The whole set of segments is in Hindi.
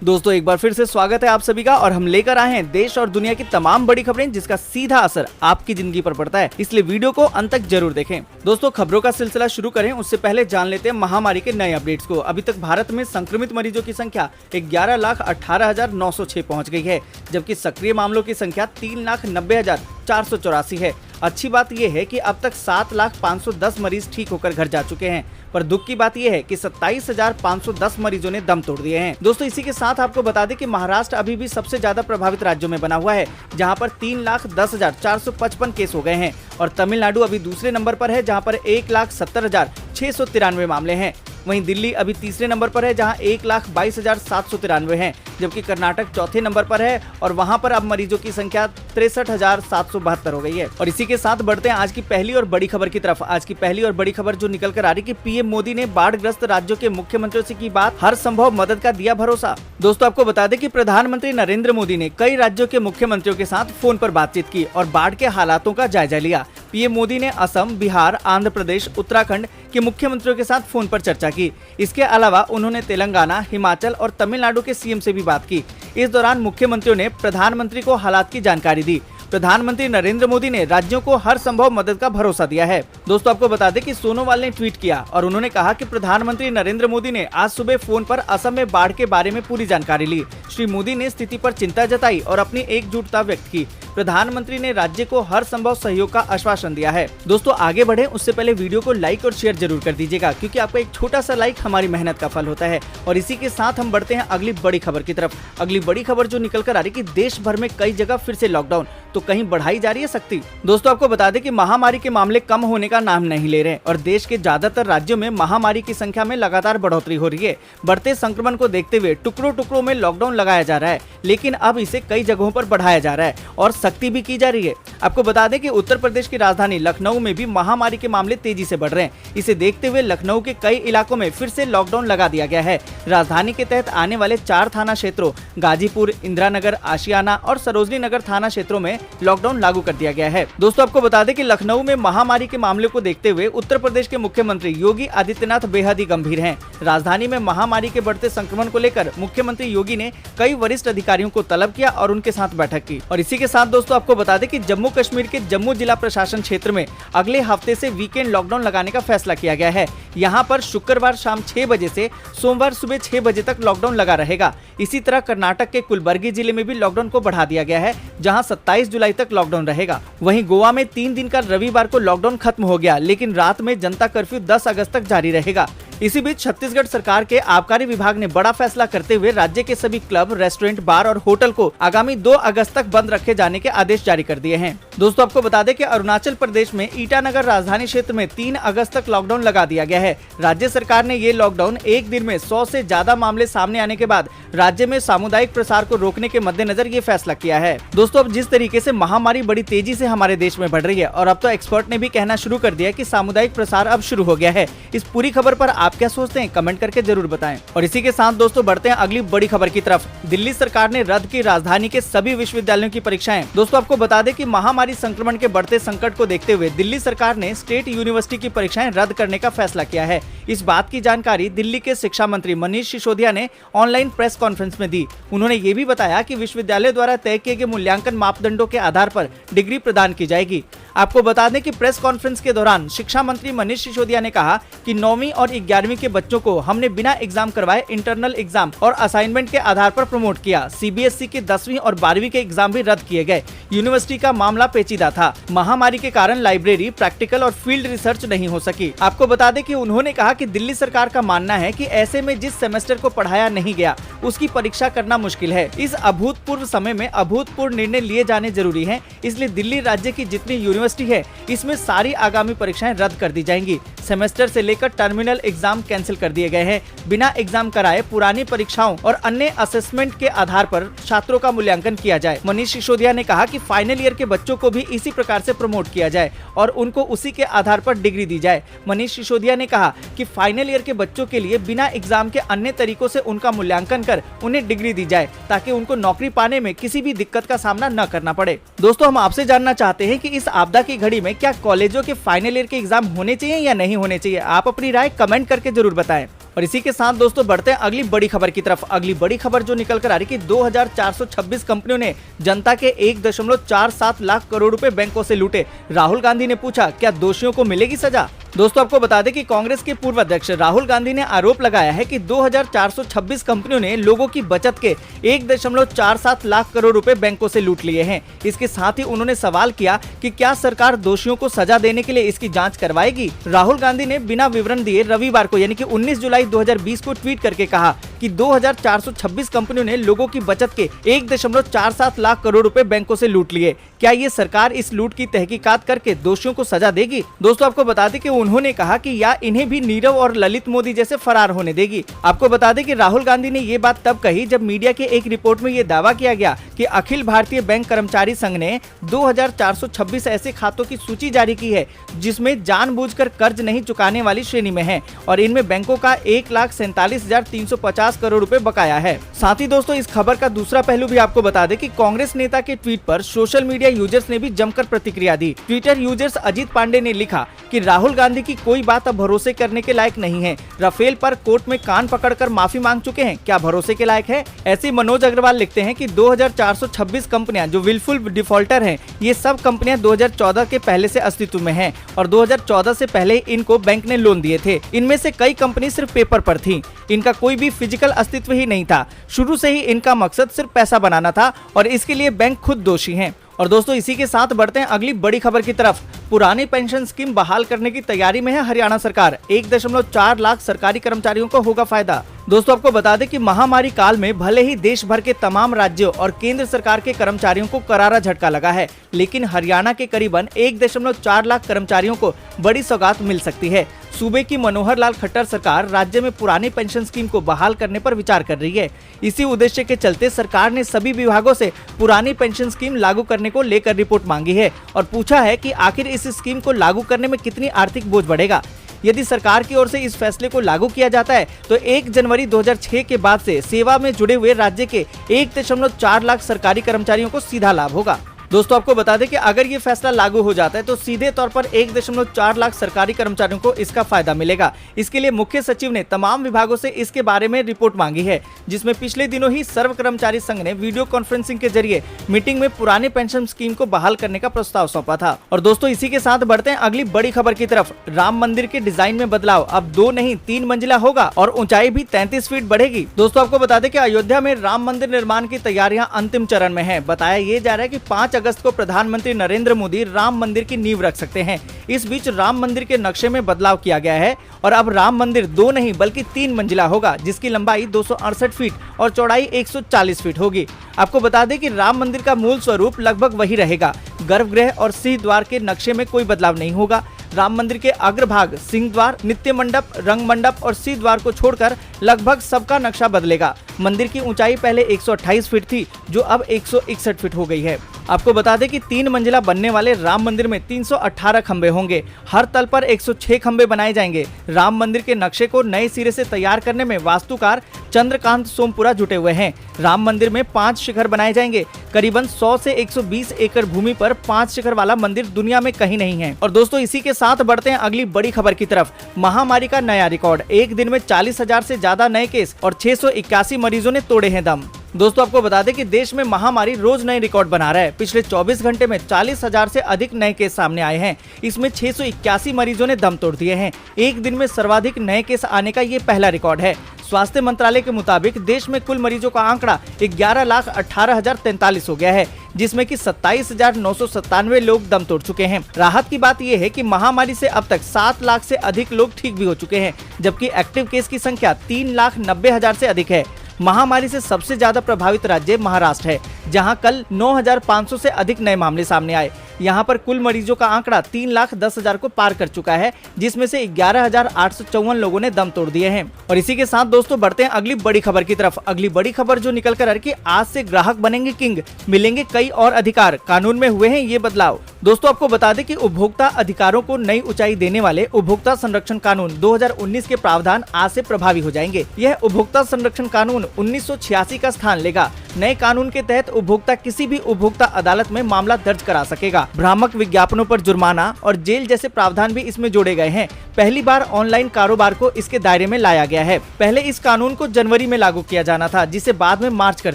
दोस्तों एक बार फिर से स्वागत है आप सभी का और हम लेकर आए हैं देश और दुनिया की तमाम बड़ी खबरें जिसका सीधा असर आपकी जिंदगी पर पड़ता है, इसलिए वीडियो को अंत तक जरूर देखें। दोस्तों खबरों का सिलसिला शुरू करें उससे पहले जान लेते हैं महामारी के नए अपडेट्स को। अभी तक भारत में संक्रमित मरीजों की संख्या 11,18,906 पहुँच गई है, जबकि सक्रिय मामलों की संख्या 3,90,484 है। अच्छी बात यह है कि अब तक 7,510 मरीज ठीक होकर घर जा चुके हैं, पर दुख की बात यह है कि 27,510 मरीजों ने दम तोड़ दिए हैं। दोस्तों इसी के साथ आपको बता दें कि महाराष्ट्र अभी भी सबसे ज्यादा प्रभावित राज्यों में बना हुआ है, जहां पर 3,10,455 केस हो गए हैं और तमिलनाडु अभी दूसरे नंबर पर है, जहां पर 1,70,693 मामले हैं। वहीं दिल्ली अभी तीसरे नंबर पर है, जहां 1,22,793 हैं, जबकि कर्नाटक चौथे नंबर पर है और वहां पर अब मरीजों की संख्या 63,772 हो गई है। और इसी के साथ बढ़ते हैं आज की पहली और बड़ी खबर की तरफ। आज की पहली और बड़ी खबर जो निकल कर आ रही कि पीएम मोदी ने बाढ़ग्रस्त राज्यों के मुख्यमंत्रियों से की बात, हर संभव मदद का दिया भरोसा। दोस्तों आपको बता दें कि प्रधानमंत्री नरेंद्र मोदी ने कई राज्यों के मुख्यमंत्रियों के साथ फोन पर बातचीत की और बाढ़ के हालातों का जायजा लिया। पीएम मोदी ने असम, बिहार, आंध्र प्रदेश, उत्तराखंड के मुख्यमंत्रियों के साथ फोन पर चर्चा की। इसके अलावा उन्होंने तेलंगाना, हिमाचल और तमिलनाडु के सीएम से भी बात की। इस दौरान मुख्यमंत्रियों ने प्रधानमंत्री को हालात की जानकारी दी। प्रधानमंत्री नरेंद्र मोदी ने राज्यों को हर संभव मदद का भरोसा दिया है। दोस्तों आपको बता दें कि सोनोवाल ने ट्वीट किया और उन्होंने कहा कि प्रधानमंत्री नरेंद्र मोदी ने आज सुबह फोन पर असम में बाढ़ के बारे में पूरी जानकारी ली। श्री मोदी ने स्थिति पर चिंता जताई और अपनी एकजुटता व्यक्त की। प्रधानमंत्री ने राज्य को हर संभव सहयोग का आश्वासन दिया है। दोस्तों आगे बढ़े उससे पहले वीडियो को लाइक और शेयर जरूर कर दीजिएगा, क्योंकि आपका एक छोटा सा लाइक हमारी मेहनत का फल होता है। और इसी के साथ हम बढ़ते हैं अगली बड़ी खबर की तरफ। अगली बड़ी खबर जो निकल कर आ रही कि देश भर में कई जगह फिर से लॉकडाउन, तो कहीं बढ़ाई जा रही है सख्ती। दोस्तों आपको बता दें कि महामारी के मामले कम होने का नाम नहीं ले रहे और देश के ज्यादातर राज्यों में महामारी की संख्या में लगातार बढ़ोतरी हो रही है। बढ़ते संक्रमण को देखते हुए टुकड़ों टुकड़ों में लॉकडाउन लगाया जा रहा है, लेकिन अब इसे कई जगहों पर बढ़ाया जा रहा है और सख्ती भी की जा रही है। आपको बता दें कि उत्तर प्रदेश की राजधानी लखनऊ में भी महामारी के मामले तेजी से बढ़ रहे हैं। इसे देखते हुए लखनऊ के कई इलाकों में फिर से लॉकडाउन लगा दिया गया है। राजधानी के तहत आने वाले 4 थाना क्षेत्रों गाजीपुर, इंदिरानगर, आशियाना और सरोजनी नगर थाना क्षेत्रों में लॉकडाउन लागू कर दिया गया है। दोस्तों आपको बता दें कि लखनऊ में महामारी के मामले को देखते हुए उत्तर प्रदेश के मुख्यमंत्री योगी आदित्यनाथ बेहद ही गंभीर हैं। राजधानी में महामारी के बढ़ते संक्रमण को लेकर मुख्यमंत्री योगी ने कई वरिष्ठ अधिकारियों को तलब किया और उनके साथ बैठक की। और इसी के साथ दोस्तों आपको बता दें कि जम्मू कश्मीर के जम्मू जिला प्रशासन क्षेत्र में अगले हफ्ते से वीकेंड लॉकडाउन लगाने का फैसला किया गया है। यहाँ पर शुक्रवार शाम 6 बजे से सोमवार सुबह 6 बजे तक लॉकडाउन लगा रहेगा। इसी तरह कर्नाटक के कुलबर्गी जिले में भी लॉकडाउन को बढ़ा दिया गया है, जहाँ 27 जुलाई तक लॉकडाउन रहेगा। वहीं गोवा में 3 दिन का रविवार को लॉकडाउन खत्म हो गया, लेकिन रात में जनता कर्फ्यू 10 अगस्त तक जारी रहेगा। इसी बीच छत्तीसगढ़ सरकार के आबकारी विभाग ने बड़ा फैसला करते हुए राज्य के सभी क्लब, रेस्टोरेंट, बार और होटल को आगामी 2 अगस्त तक बंद रखे जाने के आदेश जारी कर दिए हैं। दोस्तों आपको बता दें कि अरुणाचल प्रदेश में ईटानगर राजधानी क्षेत्र में 3 अगस्त तक लॉकडाउन लगा दिया गया है। राज्य सरकार ने ये लॉकडाउन एक दिन में 100 से ज्यादा मामले सामने आने के बाद राज्य में सामुदायिक प्रसार को रोकने के मद्देनजर ये फैसला किया है। दोस्तों अब जिस तरीके से महामारी बड़ी तेजी से हमारे देश में बढ़ रही है और अब तो एक्सपर्ट ने भी कहना शुरू कर दिया कि सामुदायिक प्रसार अब शुरू हो गया है। इस पूरी खबर पर आप क्या सोचते हैं, कमेंट करके जरूर बताएं। और इसी के साथ दोस्तों बढ़ते हैं अगली बड़ी खबर की तरफ। दिल्ली सरकार ने रद्द की राजधानी के सभी विश्वविद्यालयों की परीक्षाएं। दोस्तों आपको बता दें कि महामारी संक्रमण के बढ़ते संकट को देखते हुए दिल्ली सरकार ने स्टेट यूनिवर्सिटी की परीक्षाएं रद्द करने का फैसला किया है। इस बात की जानकारी दिल्ली के शिक्षा मंत्री मनीष सिसोदिया ने ऑनलाइन प्रेस कॉन्फ्रेंस में दी। उन्होंने ये भी बताया कि विश्वविद्यालय द्वारा तय किए गए मूल्यांकन मापदंडों के आधार पर डिग्री प्रदान की जाएगी। आपको बता दें कि प्रेस कॉन्फ्रेंस के दौरान शिक्षा मंत्री मनीष सिसोदिया ने कहा कि 9वीं और 11वीं के बच्चों को हमने बिना एग्जाम करवाए इंटरनल एग्जाम और असाइनमेंट के आधार पर प्रमोट किया। सीबीएसई के 10वीं और 12वीं के एग्जाम भी रद्द किए गए। यूनिवर्सिटी का मामला पेचीदा था। महामारी के कारण लाइब्रेरी, प्रैक्टिकल और फील्ड रिसर्च नहीं हो सकी। आपको बता दें कि उन्होंने कहा कि दिल्ली सरकार का मानना है कि ऐसे में जिस सेमेस्टर को पढ़ाया नहीं गया उसकी परीक्षा करना मुश्किल है। इस अभूतपूर्व समय में अभूतपूर्व निर्णय लिए जाने जरूरी है, इसलिए दिल्ली राज्य की जितनी यूनिवर्सिटी है इसमें सारी आगामी परीक्षाएं रद्द कर दी जाएंगी। सेमेस्टर से लेकर टर्मिनल एग्जाम कैंसिल कर दिए गए हैं। बिना एग्जाम कराए पुरानी परीक्षाओं और अन्य असेसमेंट के आधार पर छात्रों का मूल्यांकन किया जाए। मनीष सिसोदिया ने कहा कि फाइनल ईयर के बच्चों को भी इसी प्रकार से प्रमोट किया जाए और उनको उसी के आधार पर डिग्री दी जाए। मनीष सिसोदिया ने कहा कि फाइनल ईयर के बच्चों के लिए बिना एग्जाम के अन्य तरीकों से उनका मूल्यांकन कर उन्हें डिग्री दी जाए, ताकि उनको नौकरी पाने में किसी भी दिक्कत का सामना न करना पड़े। दोस्तों हम आपसे जानना चाहते हैं कि इस आपदा की घड़ी में क्या कॉलेजों के फाइनल ईयर के एग्जाम होने चाहिए या नहीं होने चाहिए? आप अपनी राय कमेंट करके जरूर बताएं। और इसी के साथ दोस्तों बढ़ते हैं अगली बड़ी खबर की तरफ। अगली बड़ी खबर जो निकल कर आ रही कि 2426 कंपनियों ने जनता के 1.47 लाख करोड़ रुपए बैंकों से लूटे। राहुल गांधी ने पूछा, क्या दोषियों को मिलेगी सजा? दोस्तों आपको बता दें कि कांग्रेस के पूर्व अध्यक्ष राहुल गांधी ने आरोप लगाया है कि 2426 कंपनियों ने लोगों की बचत के 1.47 लाख करोड़ रुपए बैंकों से लूट लिए हैं। इसके साथ ही उन्होंने सवाल किया कि क्या सरकार दोषियों को सजा देने के लिए इसकी जांच करवाएगी। राहुल गांधी ने बिना विवरण दिए रविवार को यानी कि 19 जुलाई 2020 को ट्वीट करके कहा कि 2426 कंपनियों ने लोगों की बचत के 1.47 लाख करोड़ रुपए बैंकों से लूट लिए। क्या ये सरकार इस लूट की तहकीकात करके दोषियों को सजा देगी? दोस्तों आपको बता दें कि उन्होंने कहा कि या इन्हें भी नीरव और ललित मोदी जैसे फरार होने देगी। आपको बता दें कि राहुल गांधी ने ये बात तब कही जब मीडिया के एक रिपोर्ट में ये दावा किया गया कि अखिल भारतीय बैंक कर्मचारी संघ ने 2426 ऐसे खातों की सूची जारी की है जिसमें जानबूझकर कर्ज नहीं चुकाने वाली श्रेणी में है और इनमें बैंकों का 1,47,350 करोड़ रुपए बकाया है। साथ ही दोस्तों इस खबर का दूसरा पहलू भी आपको बता दें कि कांग्रेस नेता के ट्वीट पर सोशल मीडिया यूजर्स ने भी जमकर प्रतिक्रिया दी। ट्विटर यूजर्स अजीत पांडे ने लिखा कि राहुल गांधी की कोई बात अब भरोसे करने के लायक नहीं है। राफेल पर कोर्ट में कान पकड़कर माफी मांग चुके हैं, क्या भरोसे के लायक है? ऐसे मनोज अग्रवाल लिखते हैं कि 2426 कंपनियां जो विलफुल डिफॉल्टर हैं, ये सब कंपनियां 2014 के पहले से अस्तित्व में हैं और 2014 से पहले इनको बैंक ने लोन दिए थे। इनमें से कई कंपनी सिर्फ पेपर पर थी, इनका कोई भी फिजिकल अस्तित्व ही नहीं था। शुरू से ही इनका मकसद सिर्फ पैसा बनाना था और इसके लिए बैंक खुद दोषी हैं। और दोस्तों इसी के साथ बढ़ते हैं अगली बड़ी खबर की तरफ। पुरानी पेंशन स्कीम बहाल करने की तैयारी में है हरियाणा सरकार। 1.4 लाख सरकारी कर्मचारियों को होगा फायदा। दोस्तों आपको बता दें कि महामारी काल में भले ही देश भर के तमाम राज्यों और केंद्र सरकार के कर्मचारियों को करारा झटका लगा है, लेकिन हरियाणा के करीबन 1.4 लाख कर्मचारियों को बड़ी सौगात मिल सकती है। सूबे की मनोहर लाल खट्टर सरकार राज्य में पुरानी पेंशन स्कीम को बहाल करने पर विचार कर रही है। इसी उद्देश्य के चलते सरकार ने सभी विभागों से पुरानी पेंशन स्कीम लागू करने को लेकर रिपोर्ट मांगी है और पूछा है कि आखिर इस स्कीम को लागू करने में कितनी आर्थिक बोझ बढ़ेगा। यदि सरकार की ओर से इस फैसले को लागू किया जाता है तो 1 जनवरी 2006 के बाद से सेवा में जुड़े हुए राज्य के 1.4 लाख सरकारी कर्मचारियों को सीधा लाभ होगा। दोस्तों आपको बता दें कि अगर ये फैसला लागू हो जाता है तो सीधे तौर पर 1.4 लाख सरकारी कर्मचारियों को इसका फायदा मिलेगा। इसके लिए मुख्य सचिव ने तमाम विभागों से इसके बारे में रिपोर्ट मांगी है, जिसमें पिछले दिनों ही सर्व कर्मचारी संघ ने वीडियो कॉन्फ्रेंसिंग के जरिए मीटिंग में पुराने पेंशन स्कीम को बहाल करने का प्रस्ताव सौंपा था। और दोस्तों इसी के साथ बढ़ते हैं अगली बड़ी खबर की तरफ। राम मंदिर के डिजाइन में बदलाव, अब 2 नहीं 3 मंजिला होगा और ऊंचाई भी 33 फीट बढ़ेगी। दोस्तों आपको बता दें कि अयोध्या में राम मंदिर निर्माण की तैयारियां अंतिम चरण में है। बताया ये जा रहा है कि 5 अगस्त को प्रधानमंत्री नरेंद्र मोदी राम मंदिर की नींव रख सकते हैं। इस बीच राम मंदिर के नक्शे में बदलाव किया गया है और अब राम मंदिर 2 नहीं बल्कि 3 मंजिला होगा, जिसकी लंबाई 268 फीट और चौड़ाई 140 फीट होगी। आपको बता दें कि राम मंदिर का मूल स्वरूप लगभग वही रहेगा। गर्भगृह और सिंह द्वार के नक्शे में कोई बदलाव नहीं होगा। राम मंदिर के अग्रभाग सिंह द्वार, नित्य मंडप, रंग मंडप और सिंह द्वार को छोड़कर लगभग सबका नक्शा बदलेगा। मंदिर की ऊंचाई पहले 128 फीट थी, जो अब 161 फीट हो गई है। आपको बता दें कि 3 मंजिला बनने वाले राम मंदिर में 318 खंबे होंगे। हर तल पर 106 खंबे बनाए जाएंगे। राम मंदिर के नक्शे को नए सिरे से तैयार करने में वास्तुकार चंद्रकांत सोमपुरा जुटे हुए हैं। राम मंदिर में 5 शिखर बनाए जाएंगे। करीबन 100 से 120 एकड़ भूमि पर 5 शिखर वाला मंदिर दुनिया में कहीं नहीं है। और दोस्तों इसी के साथ बढ़ते हैं अगली बड़ी खबर की तरफ। महामारी का नया रिकॉर्ड, एक दिन में 40,000 से ज्यादा नए केस और 681 मरीजों ने तोड़े हैं दम। दोस्तों आपको बता दें कि देश में महामारी रोज नए रिकॉर्ड बना रहा है। पिछले 24 घंटे में 40,000 से अधिक नए केस सामने आए हैं। इसमें 681 मरीजों ने दम तोड़ दिए हैं। एक दिन में सर्वाधिक नए केस आने का ये पहला रिकॉर्ड है। स्वास्थ्य मंत्रालय के मुताबिक देश में कुल मरीजों का आंकड़ा 11,18,043 हो गया है, जिसमें कि 27,997 लोग दम तोड़ चुके हैं। राहत की बात यह है कि महामारी से अब तक 7 लाख से अधिक लोग ठीक भी हो चुके हैं, जबकि एक्टिव केस की संख्या 3,90,000 से अधिक है। महामारी से सबसे ज्यादा प्रभावित राज्य महाराष्ट्र है, जहां कल 9,500 से अधिक नए मामले सामने आए। यहां पर कुल मरीजों का आंकड़ा 3,10,000 को पार कर चुका है, जिसमें से 11,854 लोगों ने दम तोड़ दिए हैं। और इसी के साथ दोस्तों बढ़ते हैं अगली बड़ी खबर की तरफ। अगली बड़ी खबर जो निकल कर आ रही है कि आज से ग्राहक बनेंगे किंग, मिलेंगे कई और अधिकार, कानून में हुए हैं ये बदलाव। दोस्तों आपको बता दें कि उपभोक्ता अधिकारों को नई ऊंचाई देने वाले उपभोक्ता संरक्षण कानून 2019 के प्रावधान आज से प्रभावी हो जाएंगे। यह उपभोक्ता संरक्षण कानून 1986 का स्थान लेगा। नए कानून के तहत उपभोक्ता किसी भी उपभोक्ता अदालत में मामला दर्ज करा सकेगा। भ्रामक विज्ञापनों पर जुर्माना और जेल जैसे प्रावधान भी इसमें जोड़े गए हैं। पहली बार ऑनलाइन कारोबार को इसके दायरे में लाया गया है। पहले इस कानून को जनवरी में लागू किया जाना था, जिसे बाद में मार्च कर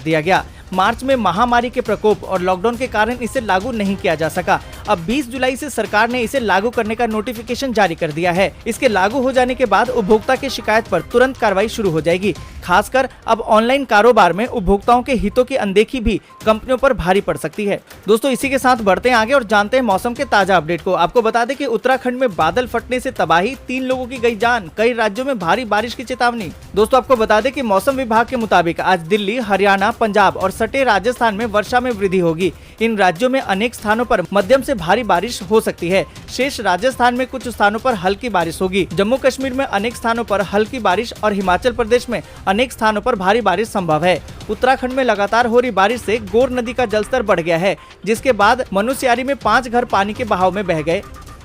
दिया गया। मार्च में महामारी के प्रकोप और लॉकडाउन के कारण इसे लागू नहीं किया जा सका। अब 20 जुलाई से सरकार ने इसे लागू करने का नोटिफिकेशन जारी कर दिया है। इसके लागू हो जाने के बाद उपभोक्ता की शिकायत पर तुरंत कार्रवाई शुरू हो जाएगी। खासकर अब ऑनलाइन कारोबार में उपभोक्ताओं के हितों की अनदेखी भी कंपनियों पर भारी पड़ सकती है। दोस्तों, इसी के साथ बढ़ते हैं आगे और जानते हैं मौसम के ताजा अपडेट को। आपको बता दें कि उत्तराखंड में बादल फटने से तबाही, 3 लोगों की गई जान, कई राज्यों में भारी बारिश की चेतावनी। दोस्तों, आपको बता दें कि मौसम विभाग के मुताबिक आज दिल्ली, हरियाणा, पंजाब और सटे राजस्थान में वर्षा में वृद्धि होगी। इन राज्यों में अनेक स्थानों पर मध्यम से भारी बारिश हो सकती है। शेष राजस्थान में कुछ स्थानों पर हल्की बारिश होगी। जम्मू कश्मीर में अनेक स्थानों पर हल्की बारिश और हिमाचल प्रदेश में अनेक स्थानों पर भारी बारिश संभव है। उत्तराखंड में लगातार हो रही बारिश से गोर नदी का जलस्तर बढ़ गया है, जिसके बाद मनुस्यारी में 5 घर पानी के बहाव में बह गए।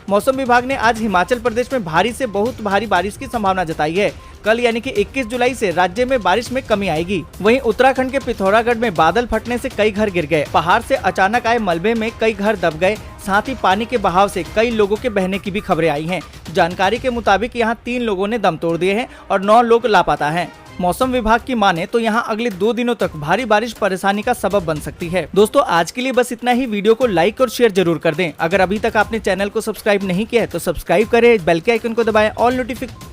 मौसम विभाग ने आज हिमाचल प्रदेश में भारी से बहुत भारी बारिश की संभावना जताई है। कल यानी कि 21 जुलाई से राज्य में बारिश में कमी आएगी। वहीं उत्तराखंड के पिथौरागढ़ में बादल फटने से कई घर गिर गए। पहाड़ से अचानक आए मलबे में कई घर दब गए। साथ ही पानी के बहाव से कई लोगों के बहने की भी खबरें आई हैं। जानकारी के मुताबिक यहां 3 लोगों ने दम तोड़ दिए हैं और 9 लोग लापता हैं। मौसम विभाग की माने तो यहाँ अगले 2 दिनों तक भारी बारिश परेशानी का सबब बन सकती है। दोस्तों, आज के लिए बस इतना ही। वीडियो को लाइक और शेयर जरूर कर दें। अगर अभी तक आपने चैनल को सब्सक्राइब नहीं किया है तो सब्सक्राइब करें, बेल के आइकन को दबाएं, ऑल नोटिफिकेशन